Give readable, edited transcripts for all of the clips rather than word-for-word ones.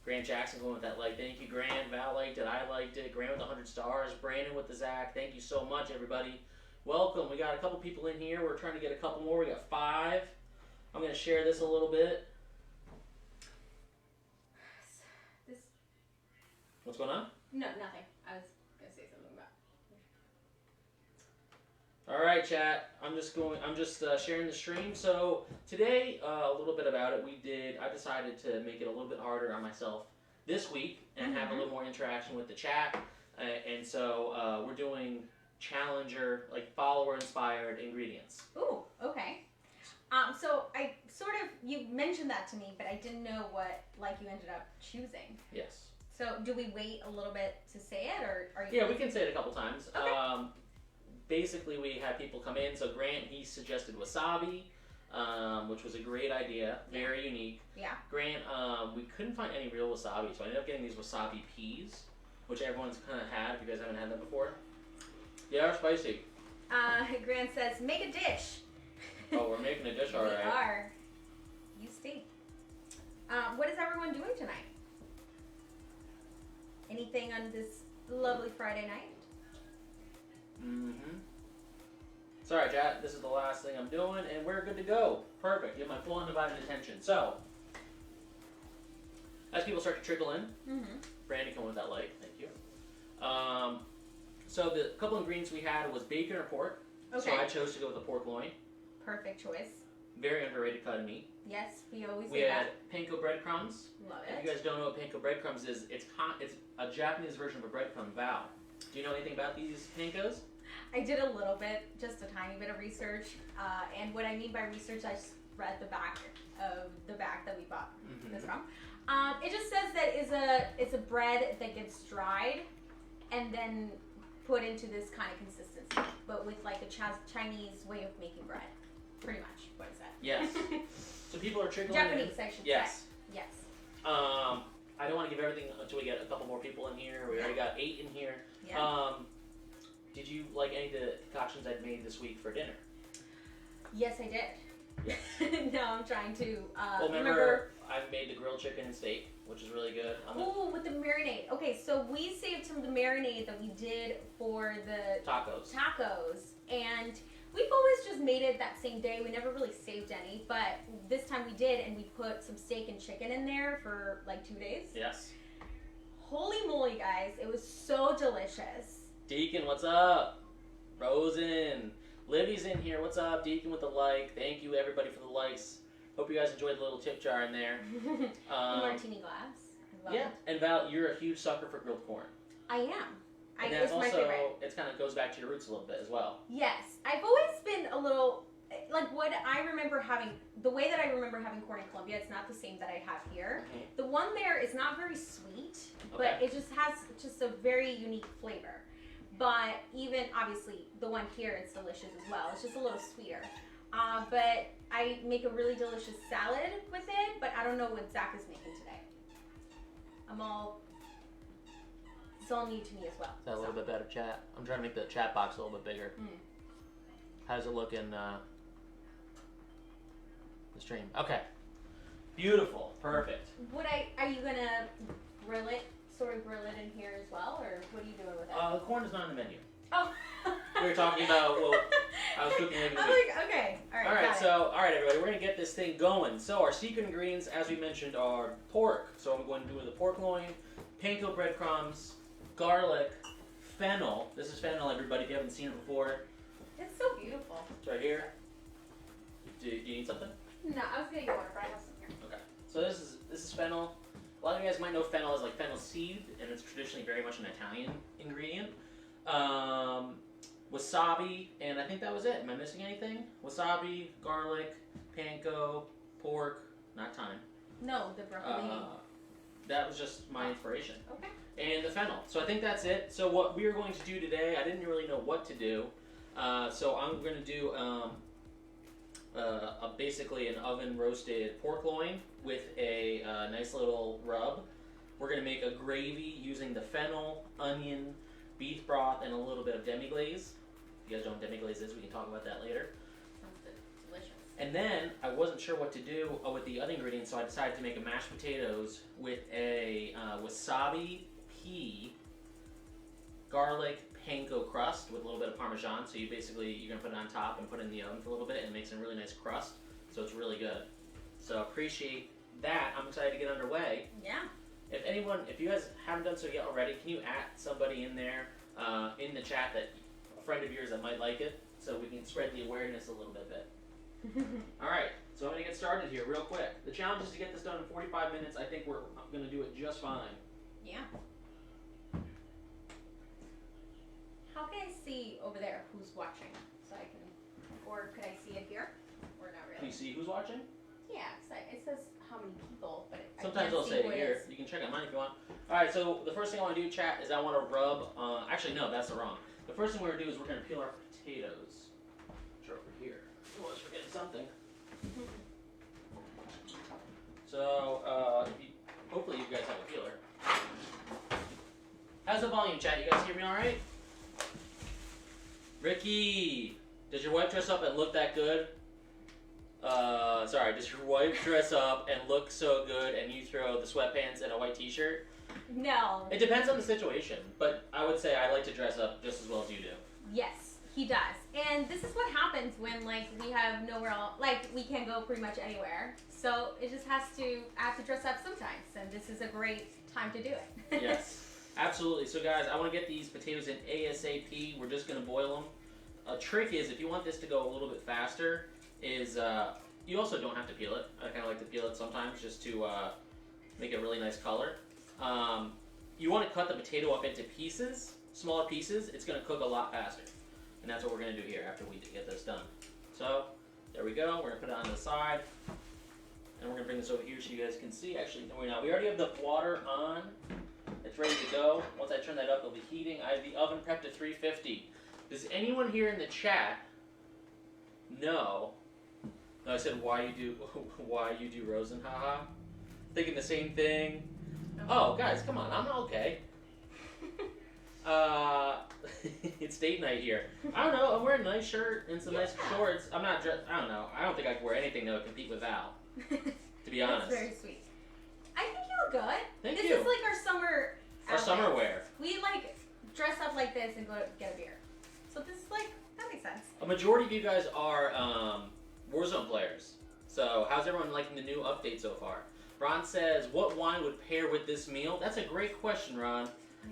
Grant Jackson going with that like. Thank you, Grant. Val liked it. I liked it. Grant with 100 stars. Brandon with the Zach. Thank you so much, everybody. Welcome. We got a couple people in here. We're trying to get a couple more. We got 5. I'm going to share this a little bit. What's going on? No, nothing. I was going to say something about. All right, chat. I'm just sharing the stream. So today, a little bit about it. I decided to make it a little bit harder on myself this week and have a little more interaction with the chat. And so we're doing challenger, like follower-inspired ingredients. Ooh, okay. So you mentioned that to me, but I didn't know what you ended up choosing. Yes. So do we wait a little bit to say it, or are you? Yeah, we can say it a couple times. Okay. Basically, we had people come in. So Grant, he suggested wasabi, which was a great idea, very unique. Yeah. Grant, we couldn't find any real wasabi, so I ended up getting these Wasabi Peas, which everyone's kind of had if you guys haven't had them before. They are spicy. Grant says, make a dish. Oh, we're making a dish, all right. We are. You stay. What is everyone doing tonight? Anything on this lovely Friday night? Mm-hmm. Sorry, chat. This is the last thing I'm doing, and we're good to go. Perfect. You have my full undivided attention. So, as people start to trickle in, Brandy, come with that light. Thank you. So the couple ingredients we had was bacon or pork. Okay. So I chose to go with the pork loin. Perfect choice. Very underrated cut of meat. Yes, we always We say had that. panko breadcrumbs. Love If it. you guys don't know what panko breadcrumbs is, it's a Japanese version of a breadcrumb. Val, do you know anything about these pankos? I did a little bit, just a tiny bit of research. And what I mean by research, I just read the back of the bag that we bought this from. It just says that it's a bread that gets dried and then put into this kind of consistency, but with like a Chinese way of making bread. Pretty much, what is that? Yes. So people are trickling in. Japanese, I should Yes. say. Yes. I don't want to give everything until we get a couple more people in here. We already got 8 in here. Yeah. Did you like any of the concoctions I'd made this week for dinner? Yes, I did. Yes. Now I'm trying to Well, remember I made the grilled chicken and steak, which is really good. Oh, with the marinade. Okay, so we saved some of the marinade that we did for the tacos. And we've always just made it that same day. We never really saved any, but this time we did, and we put some steak and chicken in there for like 2 days. Yes. Holy moly, guys. It was so delicious. Deacon, what's up? Rozen. Libby's in here. What's up? Deacon with the like. Thank you, everybody, for the likes. Hope you guys enjoyed the little tip jar in there. Martini glass. I love it. And Val, you're a huge sucker for grilled corn. I am. And It's that's my also, favorite. it kind of goes back to your roots a little bit as well. Yes. I've always been a little, like what I remember having, the way that I remember having corn in Colombia, it's not the same that I have here. The one there is not very sweet, but it just has just a very unique flavor. But even, obviously, the one here, it's delicious as well. It's just a little sweeter. But I make a really delicious salad with it, but I don't know what Zach is making today. It's all new to me as well. Is that a little bit better, chat? I'm trying to make the chat box a little bit bigger. How does it look in the stream? Okay. Beautiful. Perfect. Are you going to grill it in here as well, or what are you doing with it? The corn is not on the menu. Oh. We were talking about what I was cooking later this week. Okay. All right, all right, everybody, we're going to get this thing going. So our secret ingredients, as we mentioned, are pork. So I'm going to do the pork loin, panko breadcrumbs, garlic, fennel. This is fennel, everybody, if you haven't seen it before. It's so beautiful. It's right here. Do you need something? No, I was getting water, but I have some here. Okay. So this is fennel. A lot of you guys might know fennel as like Fennel Seed, and it's traditionally very much an Italian ingredient. Wasabi, and I think that was it. Am I missing anything? Wasabi, garlic, panko, pork, not thyme. No, the broccolini. That was just my inspiration. Okay. And the fennel. So I think that's it. So what we are going to do today, I didn't really know what to do. So I'm going to do basically an oven roasted pork loin with a nice little rub. We're going to make a gravy using the fennel, onion, beef broth, and a little bit of demi-glaze. If you guys don't know what demi-glaze is, we can talk about that later. Sounds delicious. And then I wasn't sure what to do with the other ingredients, so I decided to make a mashed potatoes with a wasabi pea, garlic, panko crust with a little bit of Parmesan. So you're gonna put it on top and put it in the oven for a little bit, and it makes a really nice crust. So it's really good. So appreciate that. I'm excited to get underway. Yeah. If you guys haven't done so yet already, can you add somebody in there in the chat a friend of yours that might like it, so we can spread the awareness a little bit. All right, so I'm gonna get started here real quick. The challenge is to get this done in 45 minutes. I think we're gonna do it just fine. Yeah. How can I see over there who's watching? So I can, or could I see it here? Or not really? Can you see who's watching? Yeah, it says how many people, but sometimes it'll say it here. You can check on mine if you want. All right, so the first thing I want to do, chat, is I want to rub. Actually, no, that's wrong. The first thing we're gonna do is we're gonna peel our potatoes. Which are over here. Oh, I was forgetting something. So, hopefully you guys have a peeler. How's the volume, chat? You guys hear me all right? Ricky, does your wife dress up and look that good? Sorry, does your wife dress up and look so good and you throw the sweatpants and a white t-shirt? No. It depends on the situation, but I would say I like to dress up just as well as you do. Yes, he does. And this is what happens when, like, we have nowhere else, like, we can't go pretty much anywhere. So it just I have to dress up sometimes, and this is a great time to do it. Yes, absolutely. So guys, I want to get these potatoes in ASAP. We're just going to boil them. A trick is, if you want this to go a little bit faster, is you also don't have to peel it. I kind of like to peel it sometimes just to make a really nice color. You want to cut the potato up into pieces, smaller pieces. It's going to cook a lot faster. And that's what we're going to do here after we get this done. So, there we go. We're going to put it on the side. And we're going to bring this over here so you guys can see. Actually, no, we're not. We already have the water on. It's ready to go. Once I turn that up, it'll be heating. I have the oven prepped to 350. Does anyone here in the chat know? No, I said why you do Rozen, haha. Thinking the same thing. Oh, guys, come on, I'm okay. It's date night here. I don't know. I'm wearing a nice shirt and some nice shorts. I'm not dressed. I don't know. I don't think I can wear anything that would compete with Val. To be honest. That's very sweet. I think you look good. Thank you. This is like our summer. Our summer wear. We like dress up like this and go get a beer. So this is like that makes sense. A majority of you guys are Warzone players. So how's everyone liking the new update so far? Ron says, what wine would pair with this meal? That's a great question, Ron.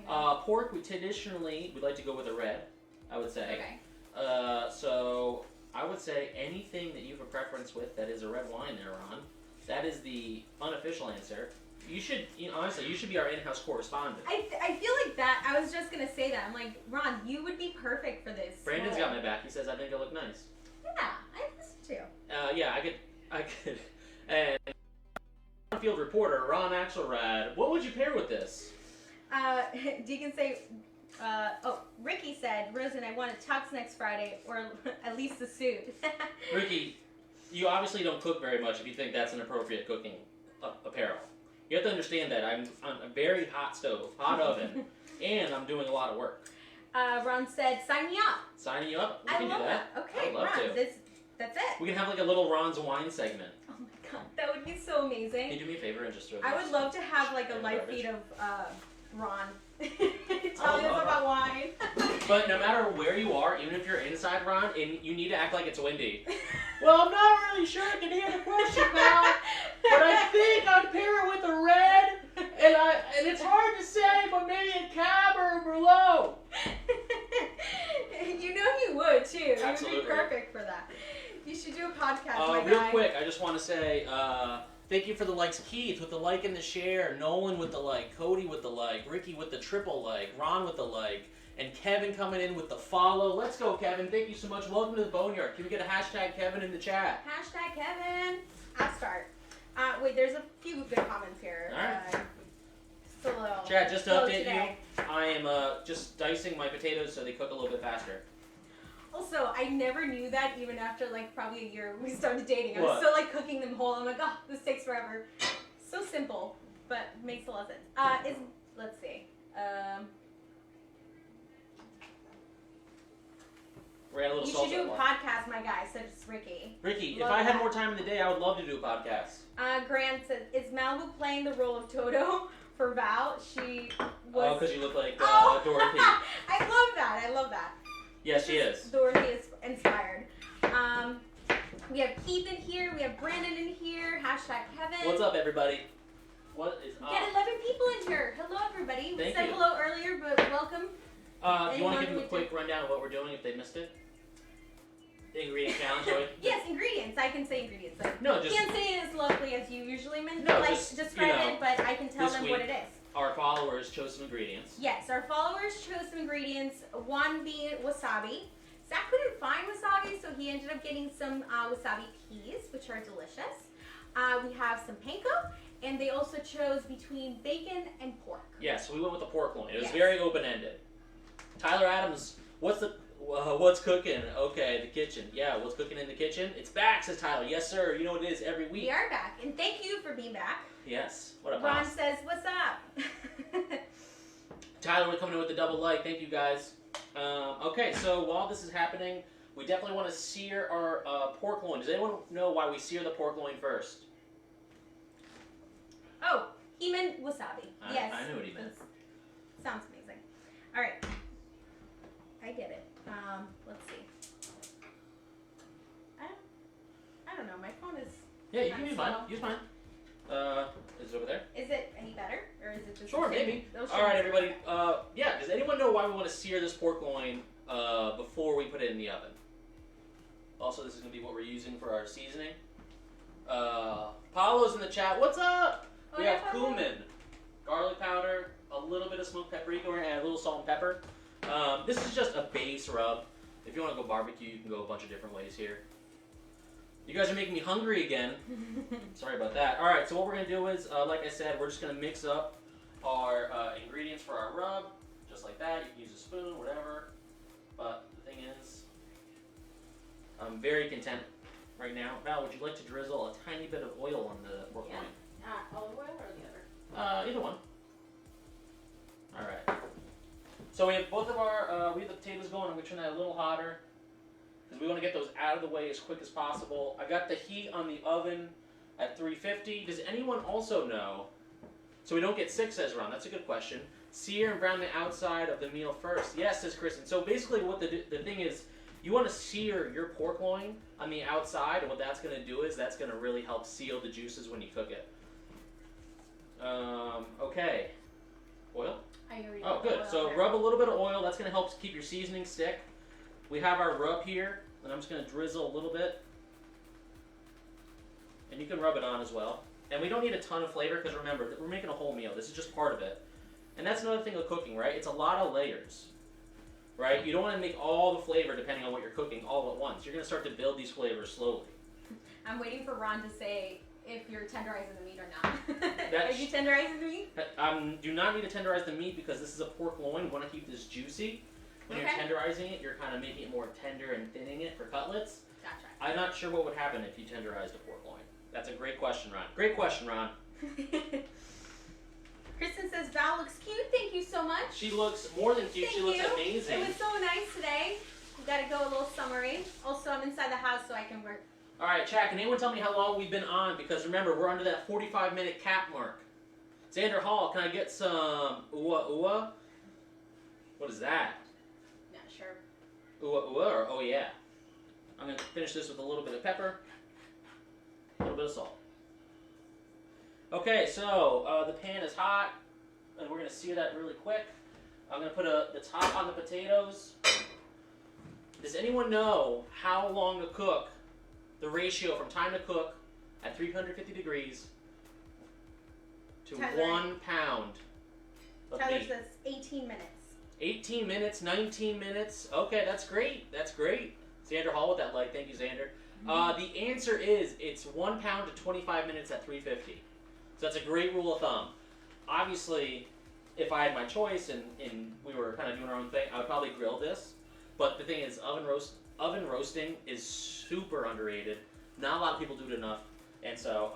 Pork, we traditionally would like to go with a red, I would say. Okay. So I would say anything that you have a preference with that is a red wine there, Ron. That is the unofficial answer. You should, honestly, you should be our in-house correspondent. I feel like that. I was just going to say that. I'm like, Ron, you would be perfect for this. Brandon's got my back. He says, I think I look nice. Yeah, I think so too. Yeah, I could. And field reporter, Ron Axelrad, what would you pair with this? Deacon say, Ricky said, Rozen, I want a tux next Friday, or at least a suit. Ricky, you obviously don't cook very much if you think that's an appropriate cooking apparel. You have to understand that I'm on a very hot stove, hot oven, and I'm doing a lot of work. Ron said, sign me up. Signing you up? We I can love do that. Okay, I'd love Ron, to. that's it. We can have like a little Ron's wine segment. Oh my god, that would be so amazing. Can you do me a favor and just throw I this? would love to have like a live garbage. feed of Ron telling us about wine. But no matter where you are, even if you're inside, Ron, and you need to act like it's windy. Well, I'm not really sure I can hear the question now, but I think I'd pair it with a red, and it's hard to say, but maybe a Cab or a Merlot. You know he would too. Absolutely. He would be perfect for that. You should do a podcast, my real guy. quick, I just want to say thank you for the likes. Keith with the like and the share, Nolan with the like, Cody with the like, Ricky with the triple like, Ron with the like, and Kevin coming in with the follow. Let's go, Kevin. Thank you so much. Welcome to the Boneyard. Can we get a hashtag Kevin in the chat? Hashtag Kevin. I'll start. Wait, there's a few good comments here. All right. Just a little. Chat, just to slow update today. you, I am just dicing my potatoes so they cook a little bit faster. Also, I never knew that even after like probably a year when we started dating. I was What? still like cooking them whole. I'm like, oh, this takes forever. So simple, but makes a lot of sense. Let's see. We're gonna a little You salsa. should do a podcast, my guy, says Ricky. Ricky, Love if I had that. more time in the day, I would love to do a podcast. Grant says, is Malibu playing the role of Toto for Val? She Oh, was... because you look like I Dorothy. love that. I love that. Yes, she is. Dorothy is inspired. We have Keith in here. We have Brandon in here. Hashtag Kevin. What's up, everybody? What is We up? got 11 people in here. Hello, everybody. We Thank said you. hello earlier, but welcome. Do you want to give them a Anyone quick rundown of what we're doing if they missed it? The ingredient challenge, Joey? Yes, ingredients. I can say ingredients. I No, just can't say it as lovely as you usually No, like just, describe you know, it, but I can tell this them week- what it is. our followers chose some ingredients. Yes, our followers chose some ingredients. One being wasabi. Zach couldn't find wasabi, so he ended up getting some wasabi peas, which are delicious. We have some panko, and they also chose between bacon and pork. Yes, we went with the pork loin. It was Yes. very open-ended. Tyler Adams, what's cooking? Okay, the kitchen. Yeah, what's cooking in the kitchen? It's back, says Tyler. Yes, sir. You know what it is every week. We are back, and thank you for being back. Yes. What up, Ron boss? says, "What's up?" Tyler, we're coming in with the double like. Thank you, guys. Okay, so while this is happening, we definitely want to sear our pork loin. Does anyone know why we sear the pork loin first? Oh, he meant wasabi. Yes. I knew what he meant. Sounds amazing. All right. I get it. Let's see. I don't know. My phone is. Yeah, you can use mine. Use mine. Is it over there? Is it any better, or is it just? Sure, the same? maybe. Those All right, should- everybody. Yeah, does anyone know why we want to sear this pork loin before we put it in the oven? Also, this is going to be what we're using for our seasoning. Paulo's in the chat. What's up? We have cumin, garlic powder, a little bit of smoked paprika, and a little salt and pepper. This is just a base rub. If you want to go barbecue, you can go a bunch of different ways here. You guys are making me hungry again. Sorry about that. All right, so what we're going to do is, like I said, we're just going to mix up our ingredients for our rub, just like that. You can use a spoon, whatever. But the thing is, I'm very content right now. Val, would you like to drizzle a tiny bit of oil on the pork loin? Olive oil or the other? Either one. All right. So we have both of our, we have the potatoes going. I'm going to turn that a little hotter because we want to get those out of the way as quick as possible. I got the heat on the oven at 350. Does anyone also know, so we don't get sick, says Ron, that's a good question. Sear and brown the outside of the meal first. Yes, says Kristen. So basically what the thing is, you want to sear your pork loin on the outside, and what that's going to do is that's going to really help seal the juices when you cook it. Okay. Oil? Oh, good. So rub a little bit of oil. That's going to help keep your seasoning stick. We have our rub here, and I'm just going to drizzle a little bit. And you can rub it on as well. And we don't need a ton of flavor because remember, we're making a whole meal. This is just part of it. And that's another thing with cooking, right? It's a lot of layers, right? You don't want to make all the flavor depending on what you're cooking all at once. You're going to start to build these flavors slowly. I'm waiting for Ron to say if you're tenderizing the meat or not. Are you tenderizing the meat? Do not need to tenderize the meat because this is a pork loin. You want to keep this juicy. When you're tenderizing it, you're kind of making it more tender and thinning it for cutlets. Gotcha. I'm not sure what would happen if you tenderized a pork loin. That's a great question, Ron. Great question, Ron. Kristen says Val looks cute. Thank you so much. She looks more than cute. Thank She looks you. amazing. It was so nice today. We got to go a little summery. Also, I'm inside the house so I can work. All right, chat. Can anyone tell me how long we've been on? Because remember, we're under that 45-minute cap mark. Xander Hall, can I get some ua? What is that? Not sure. Ua or oh yeah? I'm gonna finish this with a little bit of pepper, a little bit of salt. Okay, so the pan is hot, and we're gonna sear that really quick. I'm gonna put the top on the potatoes. Does anyone know how long to cook? The ratio from time to cook at 350 degrees to Tyler. 1 pound of Tyler meat. says 18 minutes. 18 minutes, 19 minutes. Okay, that's great. That's great. Xander Hall with that like. Thank you, Xander. The answer is it's 1 pound to 25 minutes at 350. So that's a great rule of thumb. Obviously, if I had my choice and we were kind of doing our own thing, I would probably grill this. But the thing is, oven roasting is super underrated. Not a lot of people do it enough. And so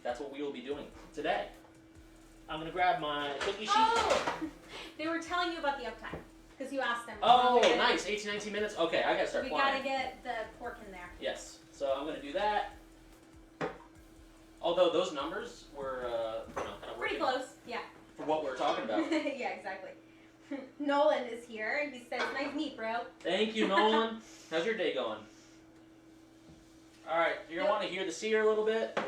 that's what we will be doing today. I'm going to grab my cookie sheet. Oh! They were telling you about the uptime. Because you asked them. Oh, nice. 18, 19 minutes. Okay, I gotta start We flying. gotta get the pork in there. Yes. So I'm gonna do that. Although those numbers were, kind of Pretty close. Yeah. for what we're talking about. Yeah, exactly. Nolan is here. He says, "Nice meat, bro." Thank you, Nolan. How's your day going? All right, you're gonna want to hear the sear a little bit,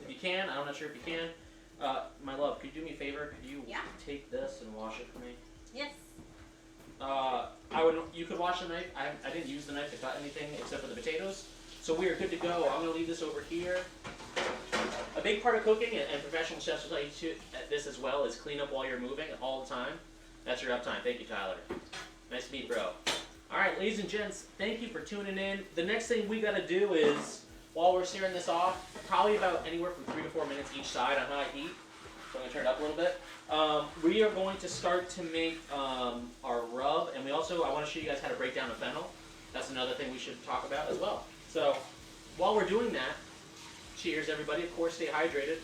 if you can. I'm not sure if you can. My love, could you do me a favor? Could you take this and wash it for me? Yes. You could wash the knife. I didn't use the knife to cut anything except for the potatoes, so we are good to go. I'm gonna leave this over here. A big part of cooking, and professional chefs will tell you this as well, is clean up while you're moving all the time. That's your uptime. Thank you, Tyler. Nice to meet you, bro. All right, ladies and gents, thank you for tuning in. The next thing we gotta do is, while we're searing this off, probably about anywhere from 3 to 4 minutes each side on high heat. So I'm gonna turn it up a little bit. We are going to start to make our rub, and I want to show you guys how to break down a fennel. That's another thing we should talk about as well. So while we're doing that, cheers everybody. Of course, stay hydrated.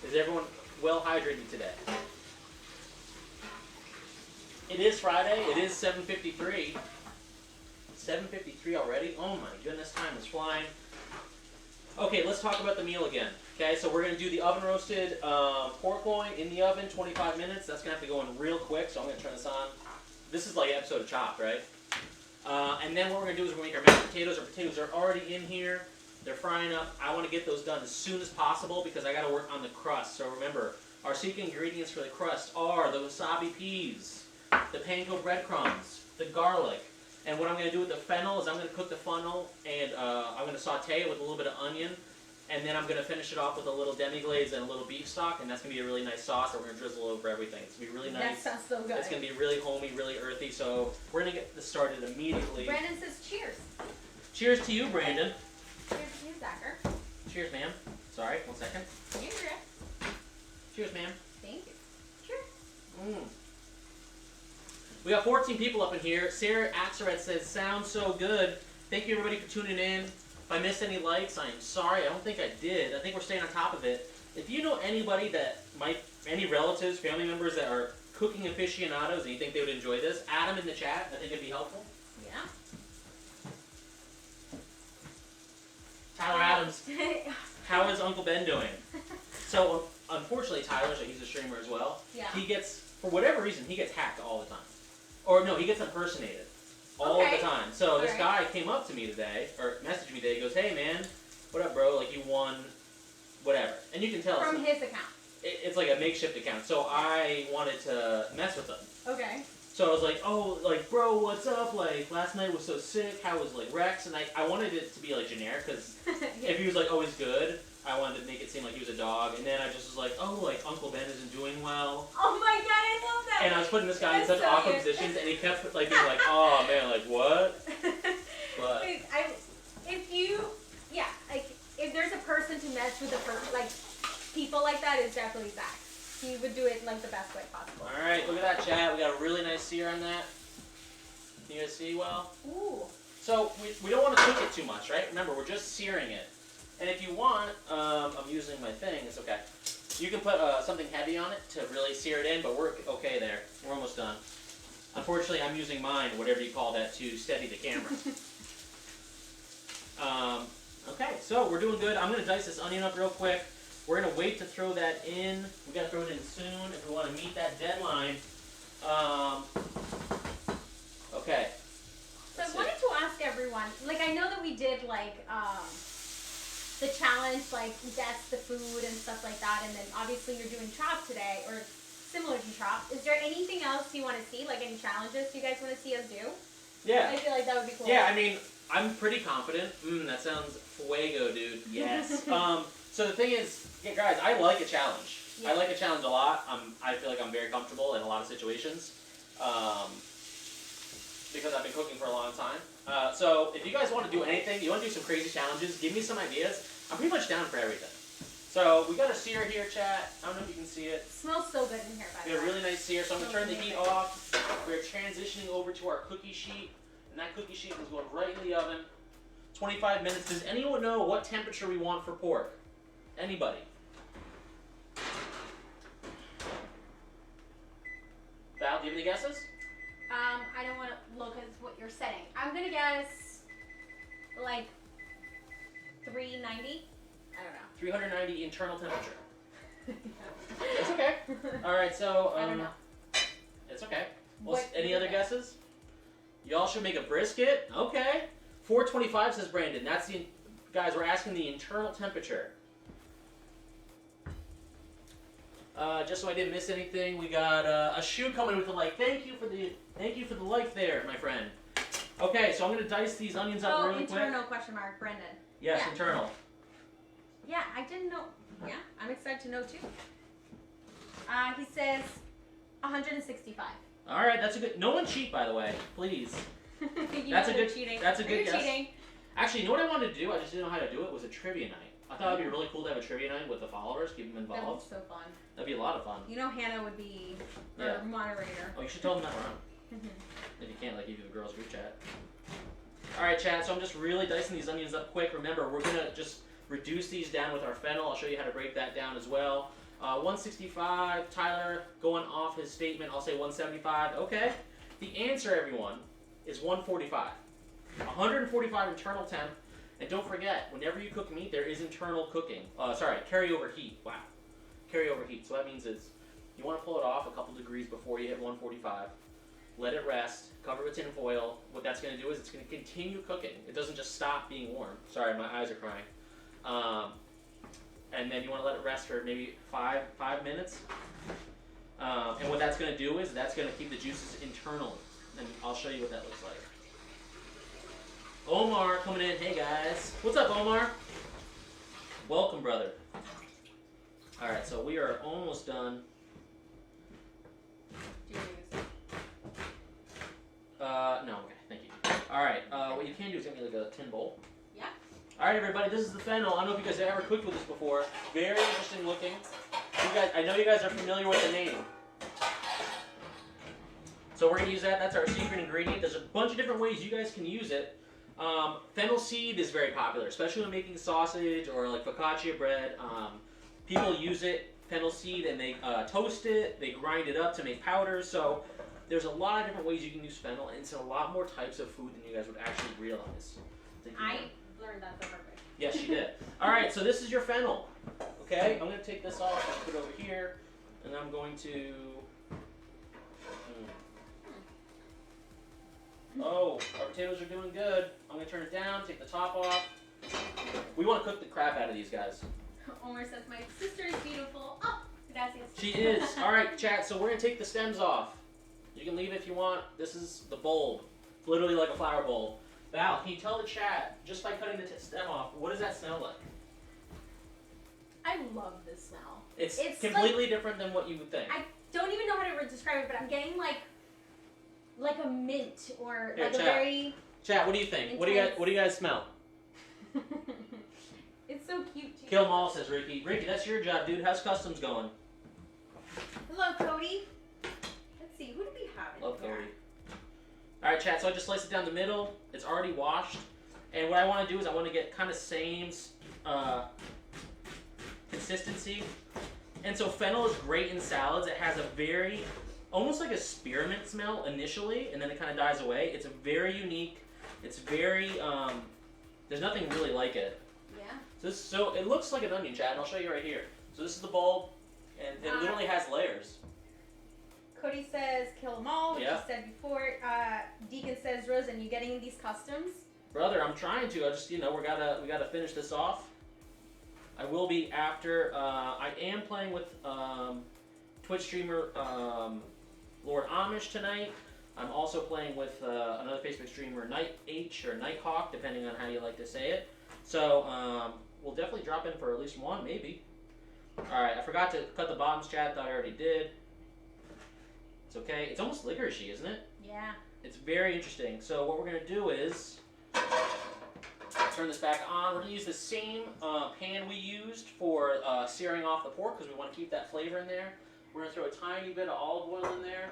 Is everyone well hydrated today? It is Friday. It is 7:53. 7:53 already? Oh my goodness, time is flying. Okay, let's talk about the meal again. Okay, so we're going to do the oven roasted pork loin in the oven, 25 minutes. That's going to have to go in real quick, so I'm going to turn this on. This is like an episode of Chopped, right? And then what we're going to do is we're going to make our mashed potatoes. Our potatoes are already in here. They're frying up. I want to get those done as soon as possible because I got to work on the crust. So remember, our secret ingredients for the crust are the wasabi peas, the panko breadcrumbs, the garlic. And what I'm going to do with the fennel is I'm going to cook the fennel and I'm going to saute it with a little bit of onion. And then I'm going to finish it off with a little demi-glaze and a little beef stock. And that's going to be a really nice sauce that we're going to drizzle over everything. It's going to be really nice. That sounds so good. It's going to be really homey, really earthy. So we're going to get this started immediately. Brandon says cheers. Cheers to you, Brandon. Cheers to you, Zachar. Cheers, ma'am. Sorry, 1 second. Cheers. Cheers, ma'am. Thank you. Cheers. We got 14 people up in here. Sarah Axelrod says, sounds so good. Thank you, everybody, for tuning in. If I missed any likes, I am sorry. I don't think I did. I think we're staying on top of it. If you know anybody any relatives, family members that are cooking aficionados and you think they would enjoy this, add them in the chat. I think it'd be helpful. Yeah. Tyler Adams, how is Uncle Ben doing? So, unfortunately, he's a streamer as well. Yeah. He gets, for whatever reason, he gets hacked all the time. Or no, he gets impersonated. All the time. So this guy came up to me today, or messaged me today, he goes, hey man, what up bro, like you won, whatever. And you can tell. From his account. It's like a makeshift account, so I wanted to mess with him. Okay. So I was like, oh, like bro, what's up, like last night was so sick, how was like Rex? And I wanted it to be like generic, because if he was like always good, I wanted to make it seem like he was a dog, and then I just was like, oh, like Uncle Ben isn't doing well. Oh my god, I love that. And I was putting this guy in such awkward positions, and he kept like being like, oh man, like what? But if there's a person to mess with like people like that, it's definitely Zach. He would do it like the best way possible. All right, look at that chat. We got a really nice sear on that. Can you guys see well? Ooh. So we don't want to cook it too much, right? Remember, we're just searing it. And if you want, I'm using my thing. It's okay. You can put something heavy on it to really sear it in, but we're okay there. We're almost done. Unfortunately, I'm using mine, whatever you call that, to steady the camera. Okay, so we're doing good. I'm going to dice this onion up real quick. We're going to wait to throw that in. We got to throw it in soon if we want to meet that deadline. Okay. So I wanted to ask everyone, like I know that we did like the challenge, like guess the food and stuff like that, and then obviously you're doing chop today, or similar to chop. Is there anything else you want to see, like any challenges you guys want to see us do? Yeah. I feel like that would be cool. Yeah, I mean, I'm pretty confident. That sounds fuego, dude. Yes. So the thing is, yeah, guys, I like a challenge. Yeah. I like a challenge a lot. I feel like I'm very comfortable in a lot of situations because I've been cooking for a long time. So if you guys want to do anything, you want to do some crazy challenges, give me some ideas. I'm pretty much down for everything. So we got a sear here, chat. I don't know if you can see it. It smells so good in here, by the way. We got a really nice sear, so I'm going to turn the heat off. We're transitioning over to our cookie sheet, and that cookie sheet is going right in the oven. 25 minutes. Does anyone know what temperature we want for pork? Anybody? Val, do you have any guesses? I don't want to look at what you're setting. I'm gonna guess like 390. I don't know. 390 internal temperature. It's okay. All right, so I don't know. It's okay. Well, any other guesses? Y'all should make a brisket. Okay. 425 says Brandon. That's the guys. We're asking the internal temperature. Just so I didn't miss anything, we got a shoe coming with a like. Thank you for the like there, my friend. Okay, so I'm gonna dice these onions up really quick. Internal question mark, Brendan. Yes, yeah. Internal. Yeah, I didn't know. Yeah, I'm excited to know too. He says 165. All right, that's a good. No one cheat, by the way, please. That's a good cheating. That's a good guess. Cheating. Actually, you know what I wanted to do? I just didn't know how to do it. Was a trivia night. I thought it'd be really cool to have a trivia night with the followers, keep them involved. That would be so fun. That'd be a lot of fun. You know, Hannah would be our moderator. Oh, you should tell them that we're on. If you can't, like, give you the girls' group chat. All right, chat. So I'm just really dicing these onions up quick. Remember, we're gonna just reduce these down with our fennel. I'll show you how to break that down as well. 165. Tyler going off his statement. I'll say 175. Okay. The answer, everyone, is 145. 145 internal temp. And don't forget, whenever you cook meat, there is internal cooking. Carryover heat. Wow. Carryover heat. So that means is you want to pull it off a couple degrees before you hit 145. Let it rest. Cover it with tin foil. What that's going to do is it's going to continue cooking. It doesn't just stop being warm. Sorry, my eyes are crying. And then you want to let it rest for maybe five minutes. And what that's going to do is that's going to keep the juices internal. And I'll show you what that looks like. Omar coming in. Hey guys. What's up, Omar? Welcome, brother. Alright, so we are almost done. No, okay, thank you. Alright, what you can do is get me like a tin bowl. Yeah. Alright, everybody, this is the fennel. I don't know if you guys have ever cooked with this before. Very interesting looking. You guys, I know you guys are familiar with the name. So we're going to use that. That's our secret ingredient. There's a bunch of different ways you guys can use it. Fennel seed is very popular, especially when making sausage or like focaccia bread. People use it, fennel seed, and they toast it. They grind it up to make powders. So there's a lot of different ways you can use fennel, and it's a lot more types of food than you guys would actually realize. I learned that the hard way. Yes, you did. All right, so this is your fennel. Okay, I'm going to take this off and put it over here, and I'm going to. Oh, our potatoes are doing good. I'm going to turn it down, take the top off. We want to cook the crap out of these guys. Omar says, my sister is beautiful. Oh, gracias. She is. All right, chat, so we're going to take the stems off. You can leave it if you want. This is the bulb. It's literally like a flower bulb. Val, can you tell the chat, just by cutting the stem off, what does that smell like? I love this smell. It's completely like, different than what you would think. I don't even know how to describe it, but I'm getting like a mint or here, like chat. A very. Chat, what do you think? Intense. What do you guys smell? It's so cute too. Kill 'em all, says Ricky. Ricky, that's your job, dude. How's customs going? Hello, Cody. Let's see, who do we have in Love here? Cody. All right, chat. So I just sliced it down the middle. It's already washed, and what I want to do is I want to get kind of same consistency. And so fennel is great in salads. It has a very almost like a spearmint smell initially, and then it kind of dies away. It's a very unique. It's very there's nothing really like it. Yeah. So it looks like an onion, chat, and I'll show you right here. So this is the bulb, and it literally has layers. Cody says kill them all, which Yeah. you said before. Deacon says, Rozen, you getting these customs? Brother, I'm trying to. I just we gotta finish this off. I will be after. I am playing with Twitch streamer Lord Amish tonight. I'm also playing with another Facebook streamer, Night H or Nighthawk, depending on how you like to say it. So we'll definitely drop in for at least one, maybe. All right, I forgot to cut the bottoms, chat. Thought I already did. It's okay. It's almost licoricey, isn't it? Yeah. It's very interesting. So what we're gonna do is turn this back on. We're gonna use the same pan we used for searing off the pork because we want to keep that flavor in there. We're gonna throw a tiny bit of olive oil in there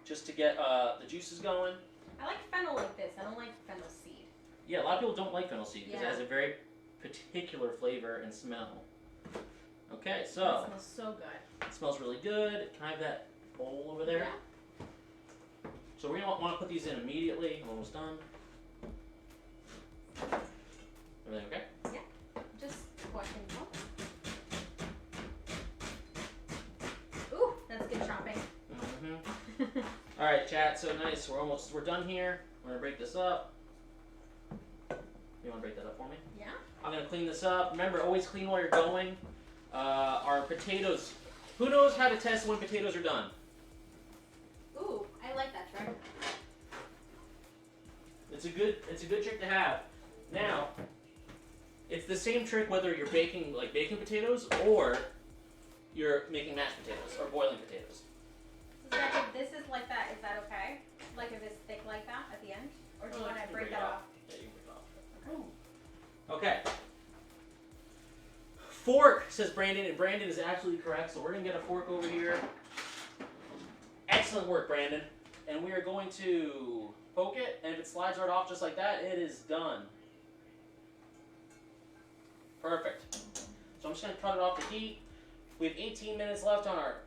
just to get the juices going. I like fennel like this. I don't like fennel seed. Yeah, a lot of people don't like fennel seed because Yeah. it has a very particular flavor and smell. Okay, so It smells so good. it smells really good. Can I have that bowl over there? Yeah. So we're gonna want to put these in immediately. I'm almost done. Everything okay? Yeah. Just watching them. Ooh, that's good chopping. Mm-hmm. All right, chat. So nice. We're done here. We're gonna break this up. You want to break that up for me? Yeah. I'm gonna clean this up. Remember, always clean while you're going. Our potatoes. Who knows how to test when potatoes are done? Ooh, I like that trick. It's a good trick to have. Now, it's the same trick whether you're baking like baking potatoes or you're making mashed potatoes or boiling potatoes. So Zach, if this is like that, is that okay? Like if it's thick like that at the end? Or do you want to break that off? Yeah, you can break it off. Okay. Fork, says Brandon, and Brandon is absolutely correct, so we're going to get a fork over here. Excellent work, Brandon. And we are going to poke it, and if it slides right off just like that, it is done. Perfect. So I'm just going to cut it off the heat. We have 18 minutes left on our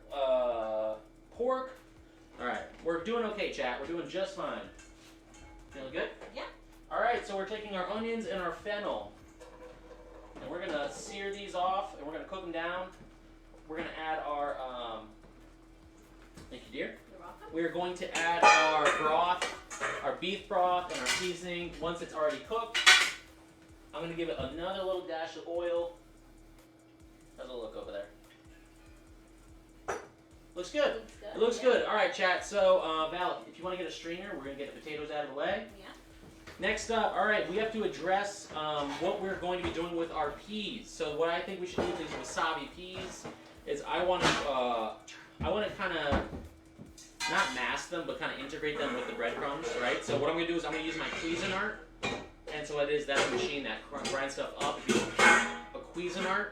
pork. Alright, we're doing okay, chat. We're doing just fine. Feeling good? Yeah. Alright, so we're taking our onions and our fennel. And we're going to sear these off, and we're going to cook them down. We're going to add our, thank you, dear. You're welcome. We're going to add our broth, our beef broth, and our seasoning once it's already cooked. I'm going to give it another little dash of oil. How's it look over there? Looks good. It looks good. All right, chat. So, Val, if you want to get a strainer, we're going to get the potatoes out of the way. Yeah. Next up, all right, we have to address what we're going to be doing with our peas. So what I think we should do with these wasabi peas is I want to kind of not mask them, but kind of integrate them with the breadcrumbs, right? So what I'm going to do is I'm going to use my Cuisinart, and so it is that machine that grinds stuff up. If you use a Cuisinart,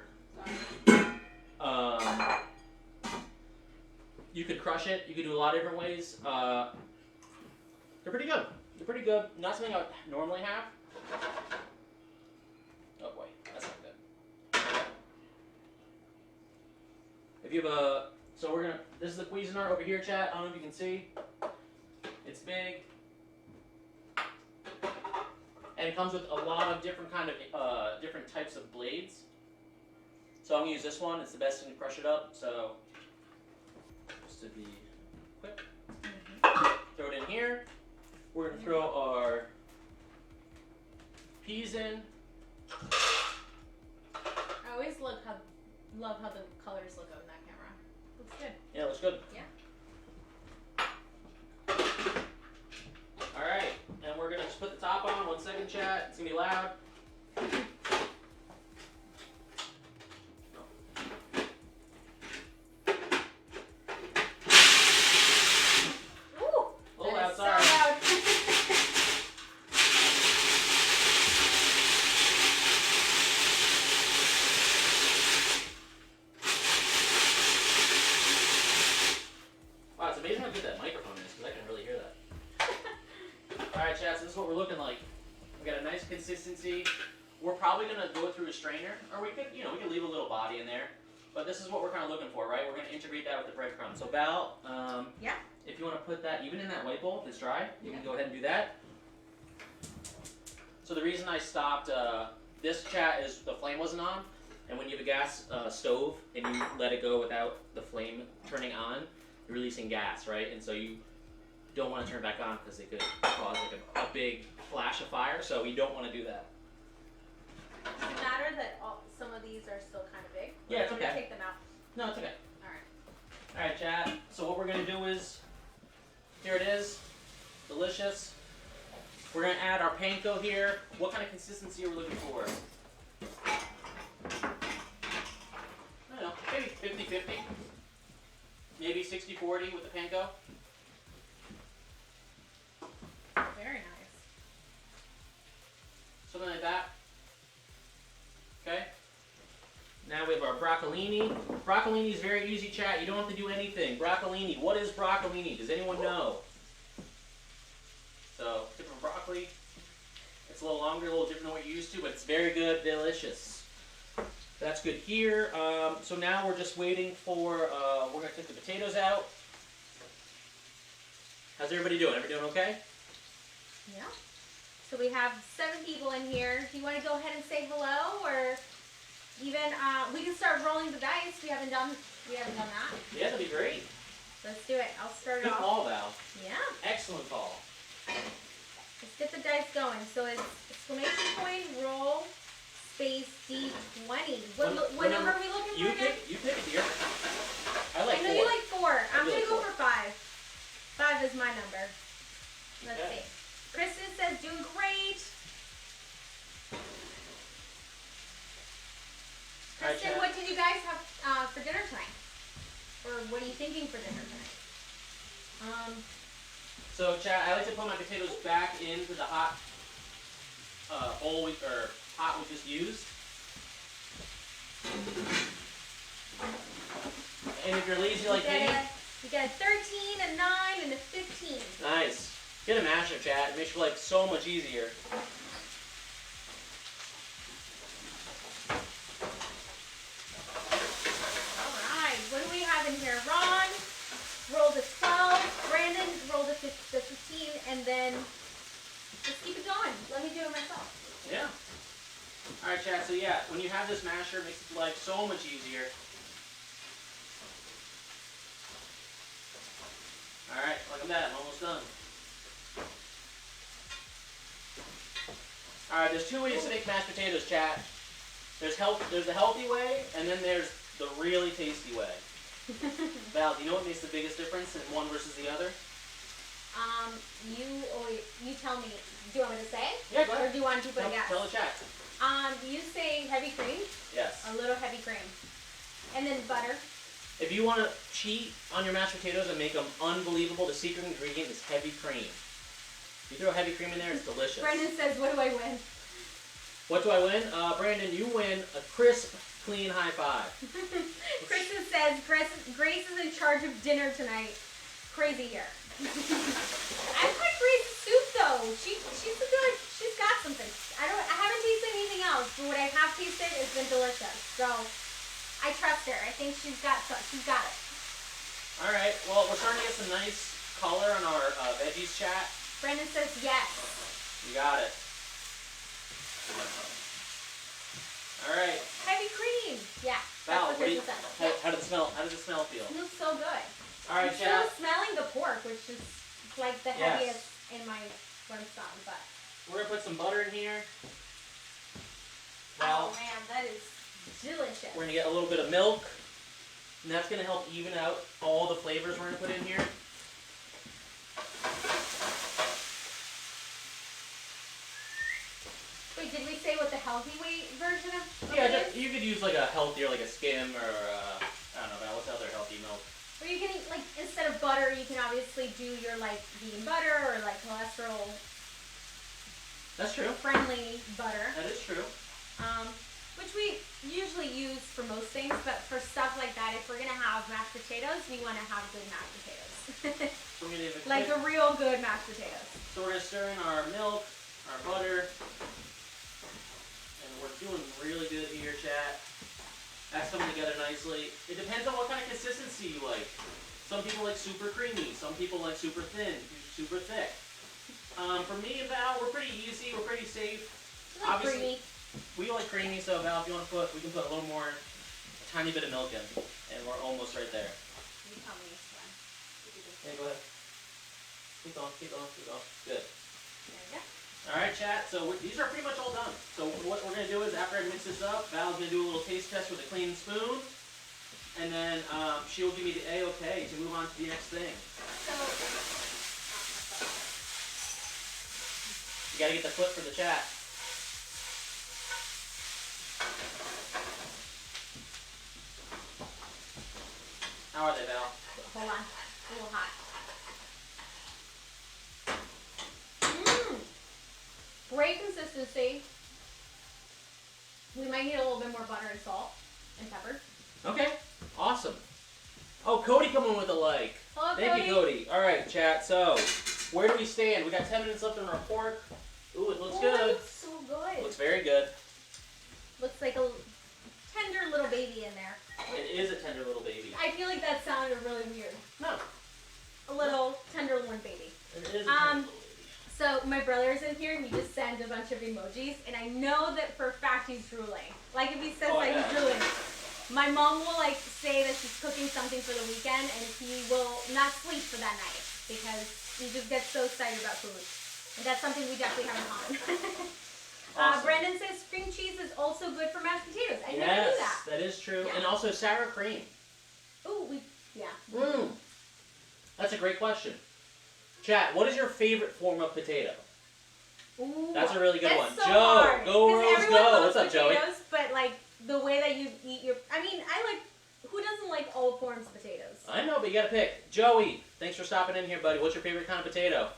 you could crush it. You could do a lot of different ways. They're pretty good. They're pretty good. Not something I would normally have. Oh boy, that's not good. If you have a, so we're gonna, this is the Cuisinart over here, chat. I don't know if you can see. It's big. And it comes with a lot of different kind of, different types of blades. So I'm gonna use this one. It's the best thing to crush it up. So, just to be quick. Throw it in here. We're going to throw our peas in. I always love how the colors look on that camera. Looks good. Yeah, it looks good. Yeah. Alright, and we're going to just put the top on. 1 second, chat. It's going to be loud. Consistency. We're probably going to go through a strainer, or we could leave a little body in there. But this is what we're kind of looking for, right? We're going to integrate that with the breadcrumbs. So Val, yeah. If you want to put that even in that white bowl, if it's dry, you can go ahead and do that. So the reason I stopped this, chat, is the flame wasn't on, and when you have a gas stove and you let it go without the flame turning on, you're releasing gas, right? And so you don't want to turn it back on because it could cause like a big flash of fire, so we don't want to do that. Does it matter that some of these are still kind of big? Yeah, it's okay. Take them out. No, it's okay. Alright. Alright, chat. So what we're going to do is, here it is. Delicious. We're going to add our panko here. What kind of consistency are we looking for? I don't know, maybe 50-50. Maybe 60-40 with the panko. Very nice. Something like that. Okay. Now we have our broccolini. Broccolini is very easy, chat. You don't have to do anything. Broccolini. What is broccolini? Does anyone know? So, different broccoli. It's a little longer, a little different than what you're used to, but it's very good, delicious. That's good here. So now we're just waiting for, we're going to take the potatoes out. How's everybody doing? Everybody doing okay? Yeah. So we have 7 people in here. Do you want to go ahead and say hello, or even we can start rolling the dice? We haven't done that. Yeah, that'd be great. Let's do it. I'll start it Good off. call, Val. Yeah. Excellent call. Let's get the dice going. So it's exclamation point, roll, space, D20. What number are we looking for again? You pick it, dear. I like 4. I know you like 4. I'm do going to like go 4. for 5. 5 is my number. Let's Okay. see. Kristen says doing great. All right, Kristen, Chad. what did you guys have for dinner tonight? Or what are you thinking for dinner tonight? So, Chad, I like to put my potatoes back into the hot bowl or pot we just used. And if you're lazy like me, you got a 13, a 9, and a 15. nice. Get a masher, Chad. It makes your life so much easier. Alright, what do we have in here? Ron rolled a 12, Brandon rolled a 15, and then let's keep it going. Let me do it myself. Yeah. All right, Chad. So yeah, when you have this masher, it makes life so much easier. All right, look at that. I'm almost done. All right, there's 2 ways to make mashed potatoes, Chad. There's the healthy way, and then there's the really tasty way. Val, do you know what makes the biggest difference in one versus the other? You tell me. Do you want me to say? Yeah, go ahead. Or do you want to put a guess? Tell the chat. You say heavy cream. Yes. A little heavy cream. And then butter. If you want to cheat on your mashed potatoes and make them unbelievable, the secret ingredient is heavy cream. You throw heavy cream in there, it's delicious. Brendan says, what do I win? What do I win? Brandon, you win a crisp, clean high five. Kristen says, Grace is in charge of dinner tonight. Crazy here. I've had Grace's soup though. She's got something. I haven't tasted anything else, but what I have tasted has been delicious. So I trust her. I think she's got it. All right. Well, we're starting to get some nice color on our veggies, chat. Brandon says yes. You got it. All right. Heavy cream. Yeah. Val, That's what Kristen says. how does it smell? How does it smell feel? It smells so good. All right, I'm chat. still smelling the pork, which is like the heaviest in my brimstone, but. We're gonna put some butter in here. Oh man, that is delicious. We're gonna get a little bit of milk, and that's gonna help even out all the flavors we're gonna put in here. Wait, did we say what the healthy weight version of Yeah, it is? you could use like a healthier, like a skim or I don't know about what's other healthy milk. Or you can, like, instead of butter, you can obviously do your, like, vegan butter or, like, cholesterol That's true. friendly butter. That is true. Which we usually use for most things, but for stuff like that, if we're gonna have mashed potatoes, we want to have good mashed potatoes. So we're gonna Like a real good mashed potatoes. So we're gonna stir in our milk, our butter, and we're doing really good here, chat. That's coming together nicely. It depends on what kind of consistency you like. Some people like super creamy. Some people like super thin, super thick. For me and Val, we're pretty easy. We're pretty safe. Like Obviously, creamy. we like creamy. So Val, if you want to we can put a little more, a tiny bit of milk in, and we're almost right there. You tell me this one. Okay, go ahead. Keep going, keep going, keep going. Good. There we go. All right, chat. So these are pretty much all done. So what we're gonna do is after I mix this up, Val's gonna do a little taste test with a clean spoon, and then she'll give me the A-OK to move on to the next thing. So, You gotta get the clip for the chat. How are they, Val? hold on. A little hot. Great consistency. We might need a little bit more butter and salt and pepper. Okay. Awesome. Oh, Cody coming with a like. Hello, Thank you, Cody. All right, chat. So, where do we stand? We got 10 minutes left on our pork. Ooh, it looks It good. looks so good. Looks very good. Looks like a tender little baby in there. It is a tender little baby. I feel like that sounded really weird. No. A little tender little baby. There is So my brother's in here and he just sent a bunch of emojis, and I know that for a fact he's drooling. Like if he says he's drooling, my mom will like say that she's cooking something for the weekend, and he will not sleep for that night because he just gets so excited about food. And that's something we definitely have in common. Awesome. Brendan says cream cheese is also good for mashed potatoes. I never knew that. That is true. Yeah. And also sour cream. Ooh, yeah. That's a great question. Chat, what is your favorite form of potato? Ooh, that's a really good one. So Joe, hard. go Rose, go. What's up, Joey? But like the way that you eat your, I mean, I like. Who doesn't like all forms of potatoes? I know, but you gotta pick. Joey, thanks for stopping in here, buddy. What's your favorite kind of potato?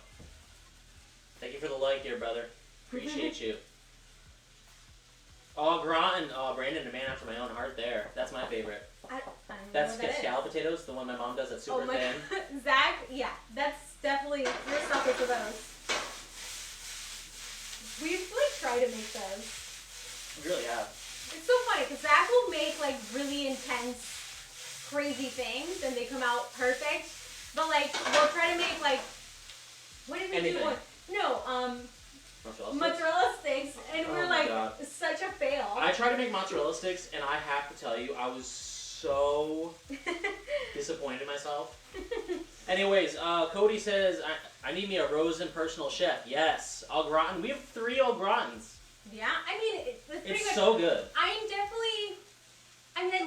Thank you for the like, dear brother. Appreciate you. Oh, gratin. Oh, Brandon, a man after my own heart. There, that's my favorite. That's scallop potatoes, the one my mom does. That's super thin. Zach, yeah, that's definitely your stuff for those. We've like tried to make those. We really have. It's so funny because Zach will make like really intense, crazy things, and they come out perfect. But like we'll try to make like what did we do? No, mozzarella sticks, and we're like such a fail. I tried to make mozzarella sticks, and I have to tell you, I was so disappointed in myself. Anyways, Cody says, I need me a Rozen personal chef. Yes, au gratin. We have 3 au gratins. Yeah, I mean, it's so good. I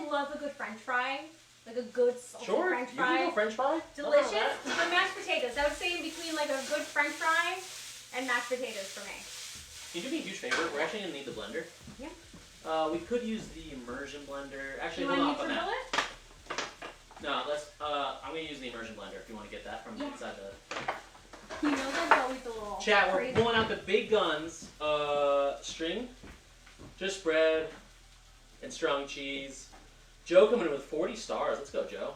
love a good French fry. Like a good salty French fry. You can go French fry? Delicious. But mashed potatoes. I would say in between like a good French fry and mashed potatoes for me. Can you do me a huge favor? We're actually going to need the blender. Yeah. We could use the immersion blender. Actually, hold on that. No, let's. I'm going to use the immersion blender if you want to get that from inside the. You know that's always a little. Chat, we're pulling out the big guns. String, just bread, and strong cheese. Joe coming in with 40 stars. Let's go, Joe.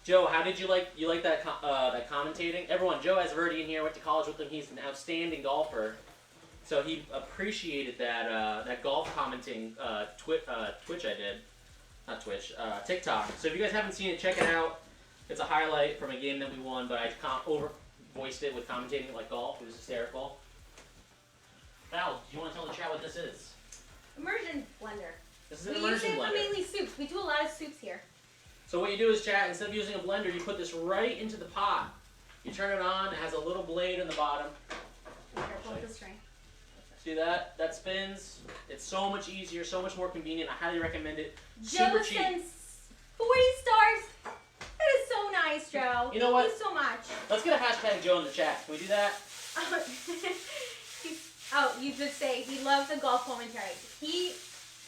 Joe, how did you like that that commentating? Everyone, Joe has Verdi in here. Went to college with him. He's an outstanding golfer. So he appreciated that that golf commenting Twitch I did. Not Twitch, TikTok. So if you guys haven't seen it, check it out. It's a highlight from a game that we won, but I voiced it with commentating like golf. It was hysterical. Val, do you want to tell the chat what this is? Immersion blender. This is an immersion blender. We use it for mainly soups. We do a lot of soups here. So what you do is, chat, instead of using a blender, you put this right into the pot. You turn it on. It has a little blade in the bottom. Careful with the string. See that? That spins. It's so much easier, so much more convenient. I highly recommend it. Joe Super cheap. sends 40 stars. That is so nice, Joe. You know what? Thank you so much. Let's get a hashtag Joe in the chat. Can we do that? You just say he loves the golf commentary.